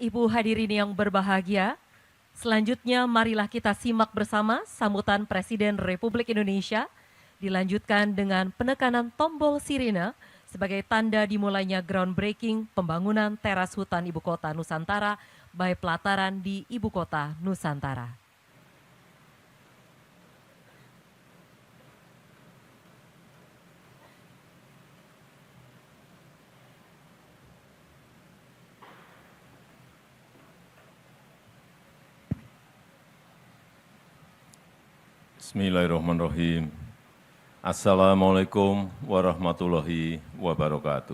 Ibu hadirin yang berbahagia, selanjutnya marilah kita simak bersama sambutan Presiden Republik Indonesia, dilanjutkan dengan penekanan tombol sirine sebagai tanda dimulainya groundbreaking pembangunan teras hutan Ibu Kota Nusantara by Pelataran di Ibu Kota Nusantara. Bismillahirrahmanirrahim. Assalamualaikum warahmatullahi wabarakatuh.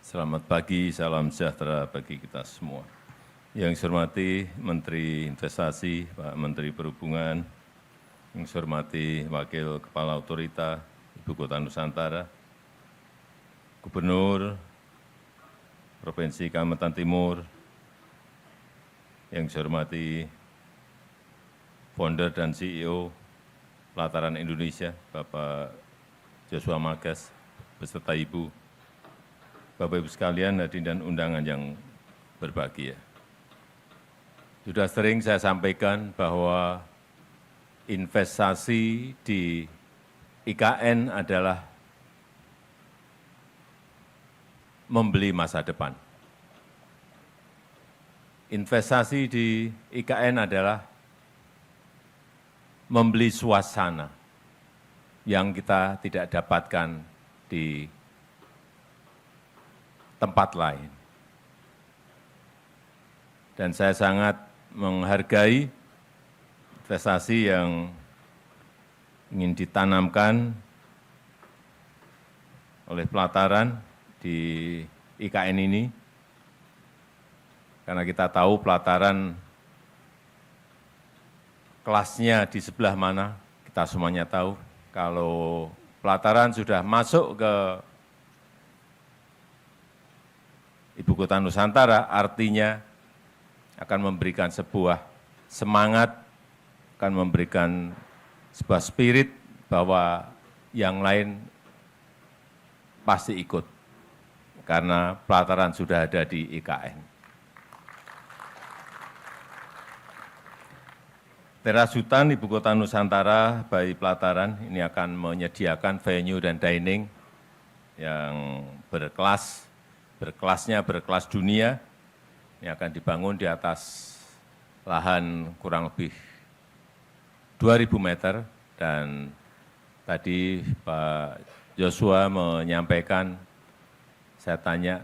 Selamat pagi, salam sejahtera bagi kita semua. Yang saya hormati Menteri Investasi, Pak Menteri Perhubungan, yang saya hormati Wakil Kepala Otorita Ibu Kota Nusantara, Gubernur Provinsi Kalimantan Timur, yang saya hormati Founder dan CEO Pelataran Indonesia, Bapak Joshua Magas, beserta Ibu, Bapak Ibu sekalian, hadirin dan undangan yang berbahagia. Sudah sering saya sampaikan bahwa investasi di IKN adalah membeli masa depan. Investasi di IKN adalah membeli suasana yang kita tidak dapatkan di tempat lain. Dan saya sangat menghargai investasi yang ingin ditanamkan oleh Pelataran di IKN ini, karena kita tahu Pelataran kelasnya di sebelah mana, kita semuanya tahu. Kalau Pelataran sudah masuk ke Ibu Kota Nusantara, artinya akan memberikan sebuah semangat, akan memberikan sebuah spirit bahwa yang lain pasti ikut, karena Pelataran sudah ada di IKN. Teras hutan Ibu Kota Nusantara by Pelataran ini akan menyediakan venue dan dining yang berkelasnya berkelas dunia. Ini akan dibangun di atas lahan kurang lebih 2.000 meter, dan tadi Pak Joshua menyampaikan, saya tanya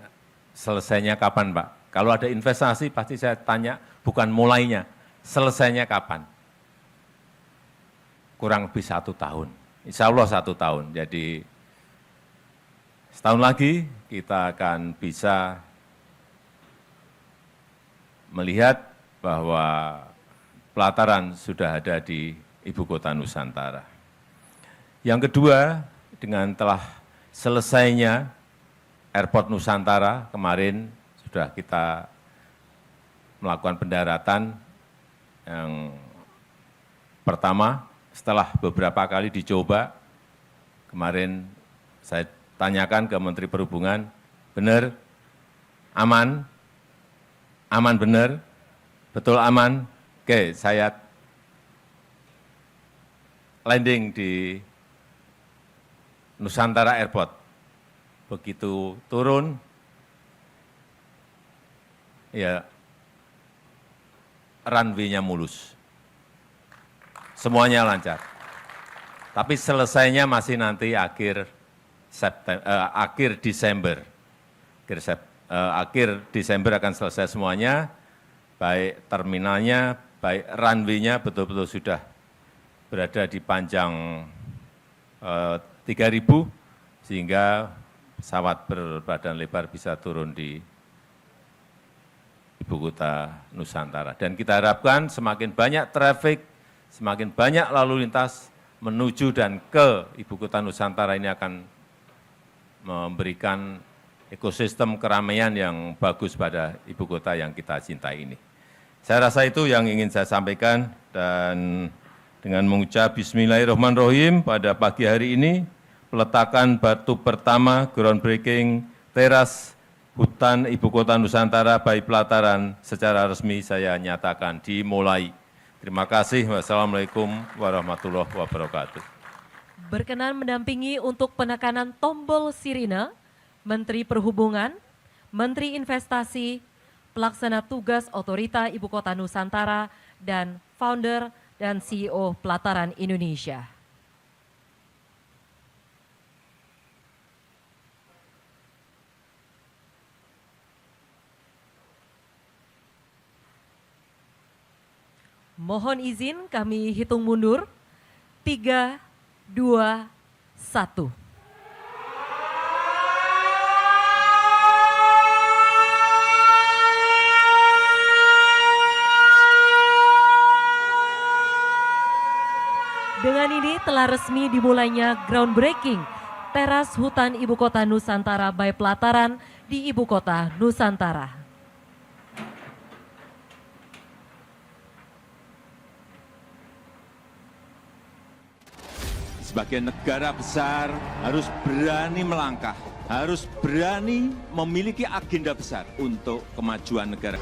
selesainya kapan Pak? Kalau ada investasi pasti saya tanya bukan mulainya, selesainya kapan? Kurang lebih 1 tahun, insya Allah 1 tahun. Jadi setahun lagi kita akan bisa melihat bahwa Pelataran sudah ada di Ibu Kota Nusantara. Yang kedua, dengan telah selesainya Airport Nusantara, kemarin sudah kita melakukan pendaratan yang pertama. Setelah beberapa kali dicoba, kemarin saya tanyakan ke Menteri Perhubungan, benar, aman, aman benar, betul aman, oke, saya landing di Nusantara Airport. Begitu turun, ya runway-nya mulus. Semuanya lancar. Tapi selesainya masih nanti akhir Desember. Akhir Desember akan selesai semuanya, baik terminalnya, baik runway-nya betul-betul sudah berada di panjang 3.000, sehingga pesawat berbadan lebar bisa turun di Ibu Kota Nusantara. Dan kita harapkan semakin banyak traffic, semakin banyak lalu lintas menuju dan ke Ibu Kota Nusantara, ini akan memberikan ekosistem keramaian yang bagus pada Ibu Kota yang kita cintai ini. Saya rasa itu yang ingin saya sampaikan, dan dengan mengucap Bismillahirrahmanirrahim pada pagi hari ini, peletakan batu pertama groundbreaking teras Hutan Ibu Kota Nusantara Bayi Pelataran secara resmi saya nyatakan dimulai. Terima kasih. Wassalamualaikum warahmatullahi wabarakatuh. Berkenan mendampingi untuk penekanan tombol sirine, Menteri Perhubungan, Menteri Investasi, Pelaksana Tugas Otorita Ibu Kota Nusantara, dan Founder dan CEO Pelataran Indonesia. Mohon izin kami hitung mundur. 3, 2, 1. Dengan ini telah resmi dimulainya groundbreaking teras hutan Ibu Kota Nusantara Bayi Pelataran di Ibu Kota Nusantara. Sebagai negara besar harus berani melangkah, harus berani memiliki agenda besar untuk kemajuan negara.